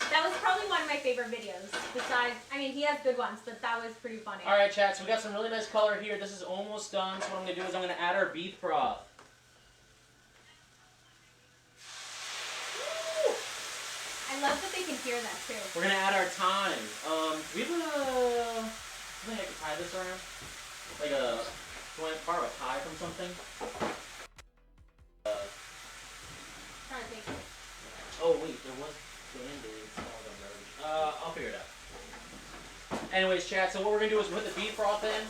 That was probably one of my favorite videos. Besides, I mean, he has good ones, but that was pretty funny. All right, chat. So we got some really nice color here. This is almost done. So what I'm gonna do is I'm gonna add our beef broth. I love that they can hear that too. We're gonna add our thyme. We have I think I can tie this around. Like a, you want to borrow a tie from something? Trying to think. Oh wait, there was Band-Aids. I'll figure it out. Anyways, chat. So what we're gonna do is put the beef broth in.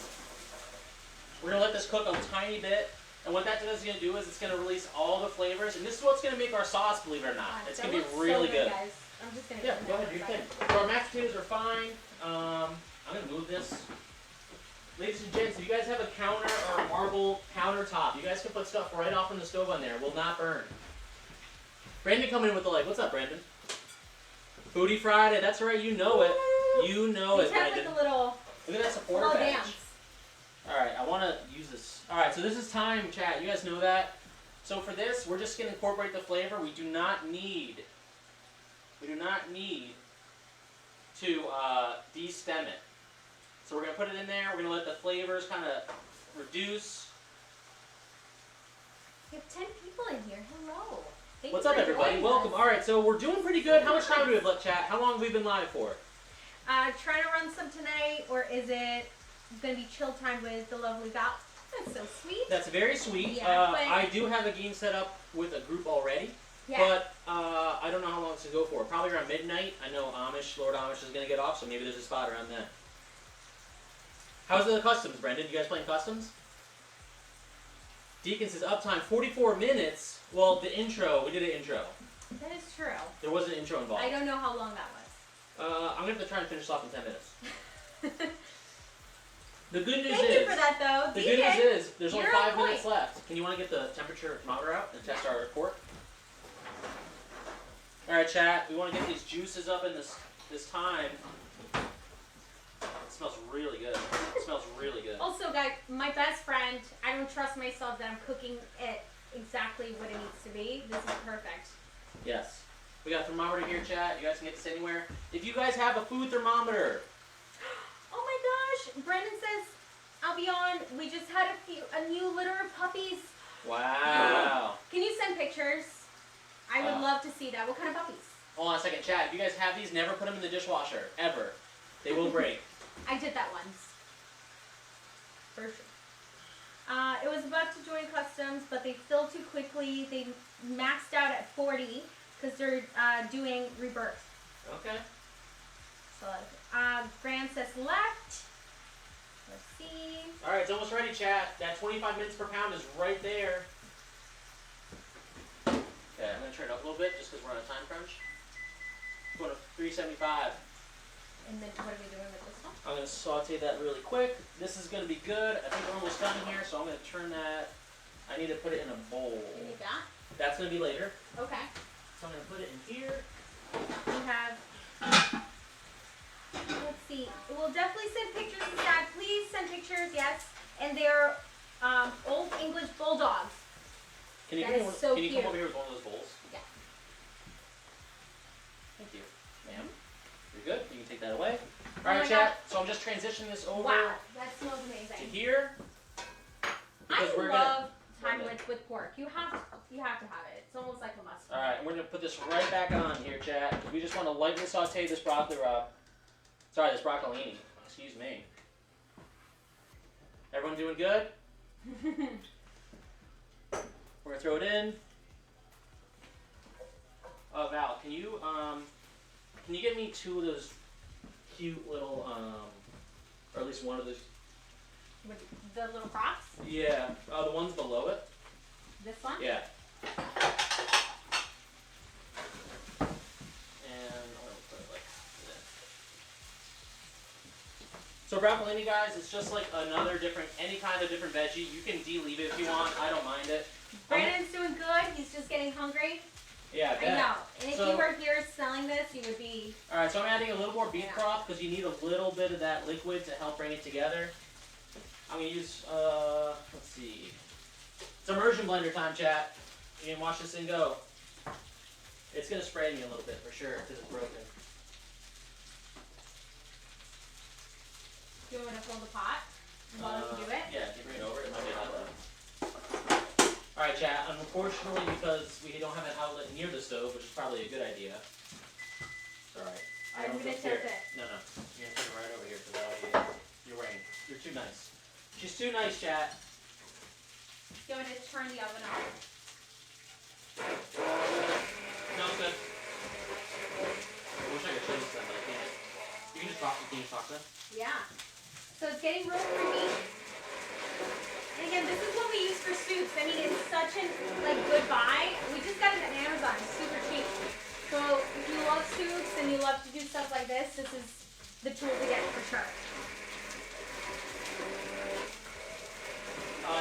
We're gonna let this cook a tiny bit. And what that is going to do is it's going to release all the flavors. And this is what's going to make our sauce, believe it or not. It's going to be really good. Guys. I'm just going to go ahead, do your thing. So our mashed potatoes are fine. I'm going to move this. Ladies and gents, if you guys have a counter or a marble countertop, you guys can put stuff right off from the stove on there. It will not burn. Brandon coming in with the like. What's up, Brandon? Foodie Friday. That's right. You know it. You know it, Brandon. Like a little, look at that supporter badge. Dance. Alright, I want to use this. Alright, so this is thyme, chat. You guys know that? So for this, we're just going to incorporate the flavor. We do not need to de-stem it. So we're going to put it in there. We're going to let the flavors kind of reduce. We have 10 people in here. Hello. What's up, everybody? Welcome. Alright, so we're doing pretty good. How much time do we have left, chat? How long have we been live for? Trying to run some tonight, or is it going to be chill time with the lovely Val? That's so sweet. That's very sweet. Yeah, I do have a game set up with a group already. Yeah. But I don't know how long it's going to go for. Probably around midnight. I know Lord Amish is going to get off, so maybe there's a spot around then. How's the customs, Brendan? You guys playing customs? Deacon says uptime 44 minutes. Well, the intro, we did an intro. That is true. There was an intro involved. I don't know how long that was. I'm going to have to try and finish off in 10 minutes. The good news Thank is... you for that, though. The good news is, there's only You're 5 on point. minutes left. Can you want to get the temperature thermometer out and test our report? Alright, chat. We want to get these juices up in this time. It smells really good. It smells really good. Also, guys, my best friend, I don't trust myself that I'm cooking it exactly what it needs to be. This is perfect. Yes. We got a thermometer here, chat. You guys can get this anywhere. If you guys have a food thermometer. Oh my gosh. Brendan says, I'll be on. We just had a new litter of puppies. Wow. Can you send pictures? I would love to see that. What kind of puppies? Hold on a second, chat. If you guys have these, never put them in the dishwasher. Ever. They will break. I did that once. For sure. It was about to join customs, but they filled too quickly. They maxed out at 40 because they're doing rebirth. Okay. So, Grant says left. Let's see. Alright, it's almost ready, chat. That 25 minutes per pound is right there. Okay, I'm going to turn it up a little bit just because we're on a time crunch. Going to 375. And then what are we doing with this one? I'm going to saute that really quick. This is going to be good. I think we're almost done here, so I'm going to turn that. I need to put it in a bowl. You need that? That's going to be later. Okay. So I'm going to put it in here. We have, let's see. We'll definitely send pictures to Dad. Please send pictures, yes. And they're Old English Bulldogs. Can you, That is so can you cute. come over here with one of those bowls? Yeah. Thank you, ma'am. You're good. You can take that away. Oh All right, my chat. So I'm just transitioning this over Wow, that smells to amazing. here. I Because we're love gonna, time with pork. You have to have it. It's almost like a must. all right, and we're gonna put this right back on here, chat. We just want to lightly saute this broccoli raw. Sorry, this broccolini. Excuse me. Everyone doing good? We're gonna throw it in. Val, can you get me 2 of those cute little or at least one of those? With the little props? Yeah, the ones below it. This one? Yeah. And I'm gonna put it like this. So broccolini, guys, it's just like another different, any kind of different veggie. You can de-leave it if you want. I don't mind it. Brandon's doing good. He's just getting hungry. Yeah, I know. And if So- you were here smelling this, you would be. All right, so I'm adding a little more beef broth because you need a little bit of that liquid to help bring it together. I'm gonna use, let's see. It's immersion blender time, chat. You can watch this thing go. It's gonna spray me a little bit for sure because it's broken. Do you want me to fill the pot while you do it? Yeah, can you bring it over? It might be hot though. Alright, chat. Unfortunately, because we don't have an outlet near the stove, which is probably a good idea. It's alright. I'm gonna tilt it. No. You're gonna put it right over here for that. You're right. You're too nice. She's too nice, chat. Do you want me to turn the oven on? No, it's good. I wish I could show you some, but I can't. You can just talk. Can you talk then? Yeah. So it's getting real creamy. And again, this is what we use for soups. I mean, it's such a good buy. We just got it at Amazon. It's super cheap. So if you love soups and you love to do stuff like this is the tool to get for sure.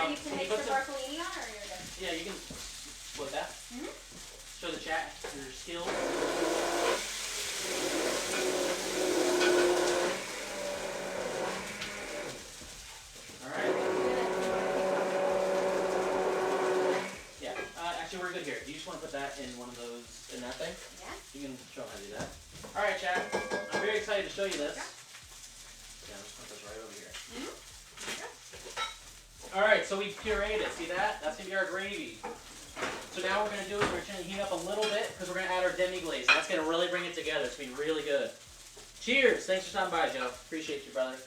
You can mix the broccolini on, or you're good? Yeah, you can split that. Show the chat your skills. Alright. Yeah, actually we're good here. Do you just want to put that in one of those, in that thing? Yeah. You can show how to do that. Alright, chat. I'm very excited to show you this. Yeah, I'm just going to put this right over here. Alright, so we pureed it. See that? That's going to be our gravy. So now what we're going to do is we're going to heat up a little bit because we're going to add our demi-glaze. That's going to really bring it together. It's going to be really good. Cheers! Thanks for stopping by, Joe. Appreciate you, brother.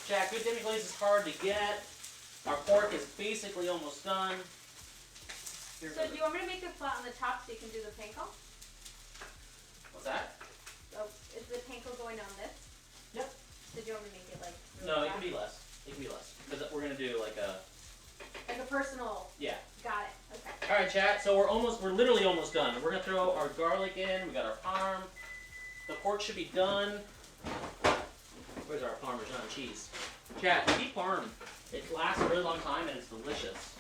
Jack, good demi-glaze is hard to get. Our pork is basically almost done. So do you want me to make it flat on the top so you can do the panko? What's that? Oh, is the panko going on this? chat. So we're literally almost done. We're gonna throw our garlic in. We got our parm. The pork should be done. Where's our Parmesan cheese? Chat, keep parm. It lasts a really long time and it's delicious.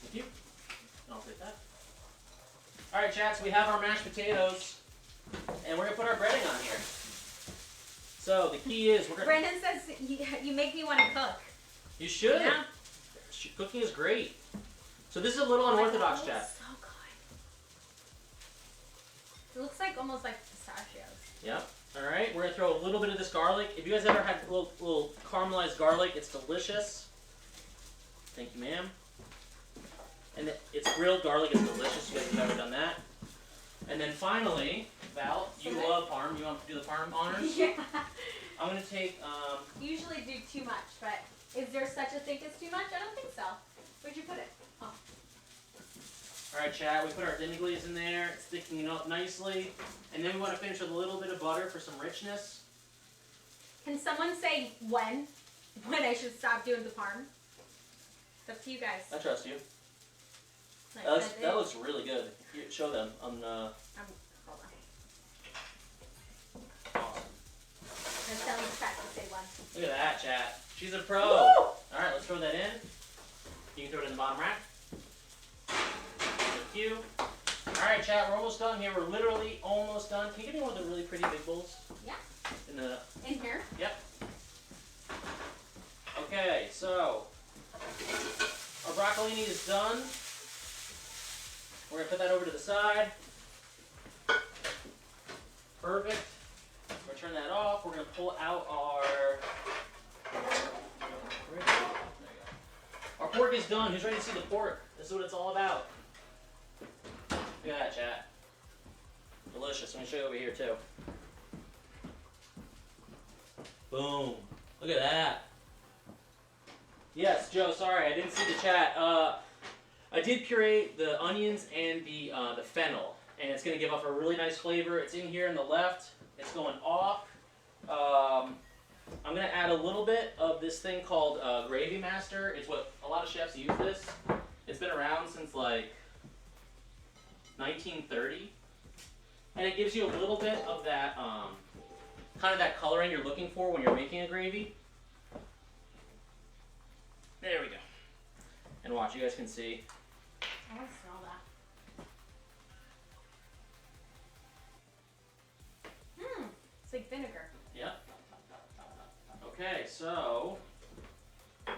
Thank you. I'll take that. All right, chat. So we have our mashed potatoes, and we're gonna put our breading on here. So the key is we're gonna. Brendan says you make me want to cook. You should. Yeah. Cooking is great. So this is a little unorthodox, chat. So good. It looks like almost like pistachios. Yep. All right, we're gonna throw a little bit of this garlic. If you guys ever had little caramelized garlic, it's delicious. Thank you, ma'am. And it's grilled garlic. It's delicious. You guys have never done that. And then finally, Val, you love parm. You want to do the parm honors? Yeah. I'm gonna take. Usually do too much, but is there such a thing as too much? I don't think so. Where'd you put it? Oh. All right, chat. We put our demi glaze in there. It's thickening up nicely, and then we want to finish with a little bit of butter for some richness. Can someone say when I should stop doing the parm? It's up to you guys. I trust you. Nice. That looks really good. Here, show them. Hold on. Awesome. I'm telling the chat to say when. Look at that, chat. She's a pro. Woo! All right, let's throw that in. You can throw it in the bottom rack. Thank you. All right, chat. We're almost done here. We're literally almost done. Can you give me one of the really pretty big bowls? Yeah. In here? Yep. Okay, so our broccolini is done. We're gonna put that over to the side. Perfect. We're gonna turn that off. We're gonna pull out our. There you go. Our pork is done. Who's ready to see the pork? This is what it's all about. Look at that, chat. Delicious. I'm gonna show you over here too. Boom. Look at that. Yes, Joe, sorry, I didn't see the chat. I did puree the onions and the fennel, and it's going to give off a really nice flavor. It's in here on the left. It's going off. I'm going to add a little bit of this thing called Gravy Master. It's what a lot of chefs use this. It's been around since like 1930, and it gives you a little bit of that kind of that coloring you're looking for when you're making a gravy. There we go. And watch, you guys can see. I want to smell that. It's like vinegar. Yep. Okay, so we're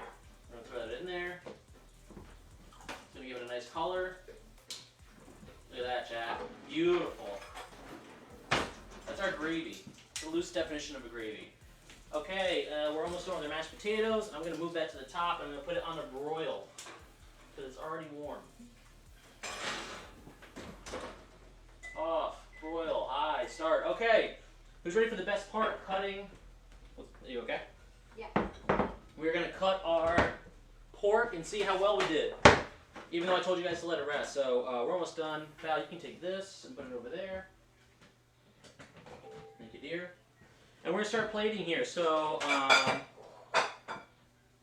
gonna throw that in there. It's gonna give it a nice color. Look at that, chat. Beautiful. That's our gravy. It's a loose definition of a gravy. Okay, we're almost done with our mashed potatoes. I'm going to move that to the top and I'm going to put it on a broil because it's already warm. Off, broil, high, start. Okay, who's ready for the best part? Cutting. Are you okay? Yeah. We're going to cut our pork and see how well we did. Even though I told you guys to let it rest. So we're almost done. Val, you can take this and put it over there. Thank you, dear. And we're going to start plating here. So, I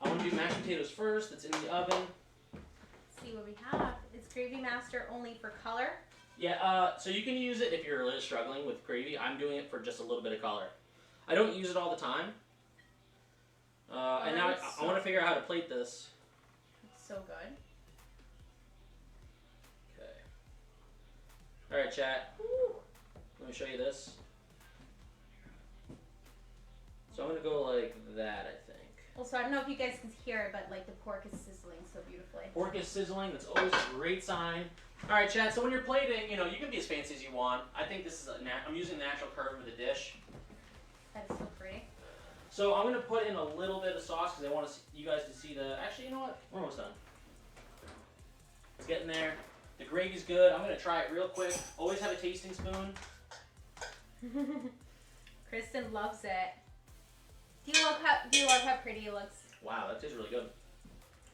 want to do mashed potatoes first. It's in the oven. Let's see what we have. It's Gravy Master only for color. Yeah, so you can use it if you're really struggling with gravy. I'm doing it for just a little bit of color. I don't use it all the time. And now I want to figure out how to plate this. It's so good. Okay. Alright, chat. Ooh. Let me show you this. So I'm going to go like that, I think. Also, I don't know if you guys can hear it, but like the pork is sizzling so beautifully. Pork is sizzling. That's always a great sign. All right, Chad. So when you're plating, you know, you can be as fancy as you want. I think this is I'm using the natural curve of the dish. That is so pretty. So I'm going to put in a little bit of sauce because I want you guys to see the. Actually, you know what? We're almost done. It's getting there. The gravy's good. I'm going to try it real quick. Always have a tasting spoon. Kristen loves it. Do you love how pretty it looks? Wow, that tastes really good.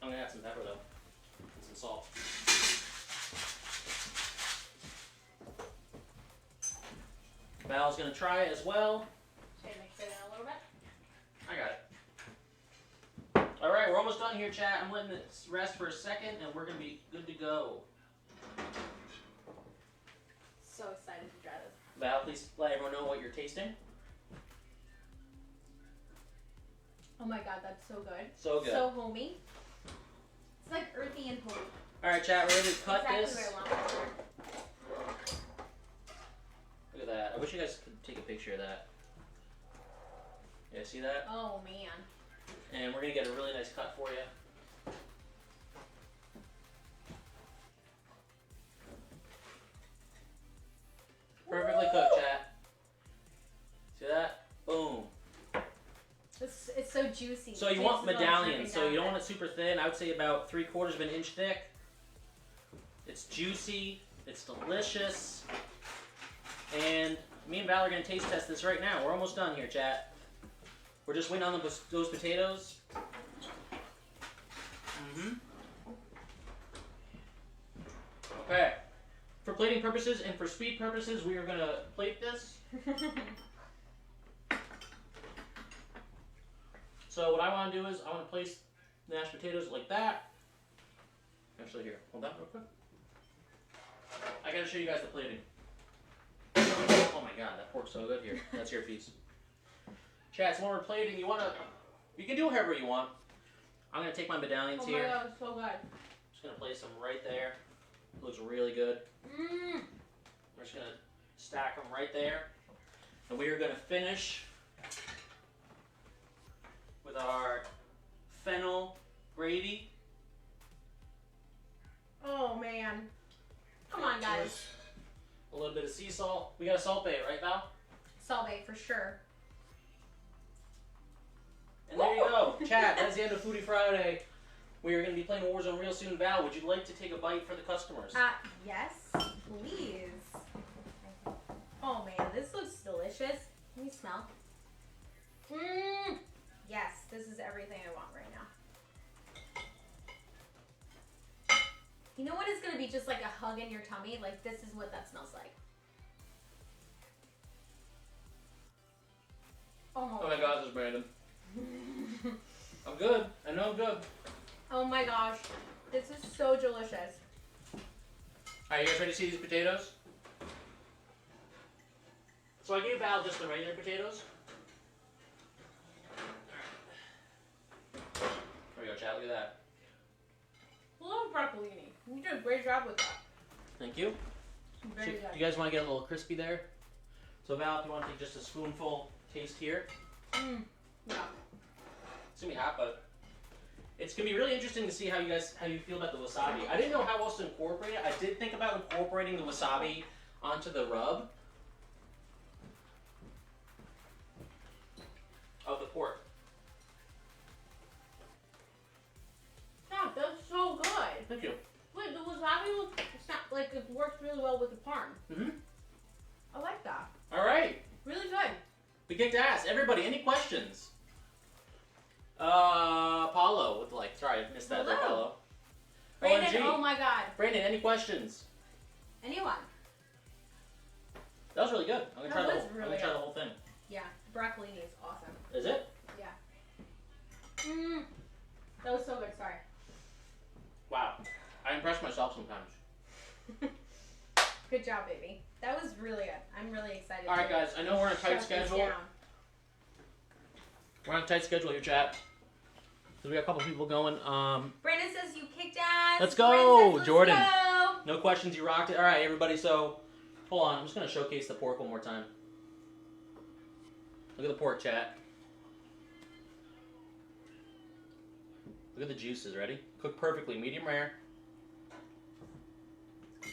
I'm going to add some pepper, though. And some salt. Val's going to try it as well. Should I mix it in a little bit? I got it. All right. Alright, we're almost done here, chat. I'm letting it rest for a second, and we're going to be good to go. So excited to try this. Val, please let everyone know what you're tasting. Oh my god, that's so good. So good. So homey. It's like earthy and homey. Alright, chat, we're ready to cut exactly this. what I want. Look at that. I wish you guys could take a picture of that. Yeah, see that? Oh man. And we're going to get a really nice cut for you. Perfectly cooked, chat. See that? Boom. It's so juicy. So you want medallions. So you don't want it super thin. I would say about 3/4 of an inch thick. It's juicy. It's delicious. And me and Val are going to taste test this right now. We're almost done here, chat. We're just waiting on those potatoes. Okay. For plating purposes and for speed purposes, we are going to plate this. So what I want to do is I want to place the mashed potatoes like that. Actually, here, hold that real quick. I got to show you guys the plating. Oh my god, that pork's so good here. That's your piece. Chat, so when we're plating, you can do whatever you want. I'm going to take my medallions here. Oh my god, it's so good. Just going to place them right there. Looks really good. Mmm. We're just going to stack them right there. And we are going to finish with our fennel gravy. Oh man. Come on, guys. A little bit of sea salt. We got a salt bay, right, Val? Salt bay for sure. And there you go. Chat, that's the end of Foodie Friday. We are going to be playing Warzone real soon. Val, would you like to take a bite for the customers? Yes, please. Oh man, this looks delicious. Can you smell? Mmm. Yes, this is everything I want right now. You know what is going to be just like a hug in your tummy? Like, this is what that smells like. Oh my gosh, this is Brandon. I'm good. I know I'm good. Oh my gosh. This is so delicious. Alright, you guys ready to see these potatoes? So I gave Val just the regular potatoes. There we go, chat. Look at that. Love broccolini. You did a great job with that. Thank you. Very Do good. you guys want to get a little crispy there? So Val, if you want to take just a spoonful, taste here. Mmm. Yeah. It's gonna be hot, but it's gonna be really interesting to see how you feel about the wasabi. I didn't know how else to incorporate it. I did think about incorporating the wasabi onto the rub of the pork. Yeah, that's so good. Thank you. Wait, the wasabi like it works really well with the parm. Mm-hmm. I like that. All right. Really good. We kicked ass. Everybody, any questions? Paulo with like. Sorry, I missed that there, Hello. Paulo. Brandon, OMG. oh my god. Brandon, any questions? Anyone? That was really good. I'm gonna try That the was whole. I'm really gonna try the good. whole thing. Yeah, broccolini is awesome. Is it? Yeah. Mmm. That was so good, sorry. Wow. I impress myself sometimes. Good job, baby. That was really good. I'm really excited. All right, to guys. I know we're on a tight shut this schedule. down. We're on a tight schedule here, chat. So we got a couple people going. Brandon says you kicked ass. Let's Jordan go, says, let's Jordan. go. No questions. You rocked it. All right, everybody. So hold on. I'm just gonna showcase the pork one more time. Look at the pork, chat. Look at the juices. Ready? Cooked perfectly. Medium rare.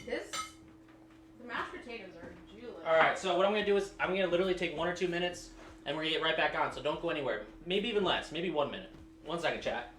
The mashed potatoes are delicious. All right. So what I'm gonna do is I'm gonna literally take 1 or 2 minutes, and we're gonna get right back on. So don't go anywhere. Maybe even less. Maybe 1 minute. 1 second, chat.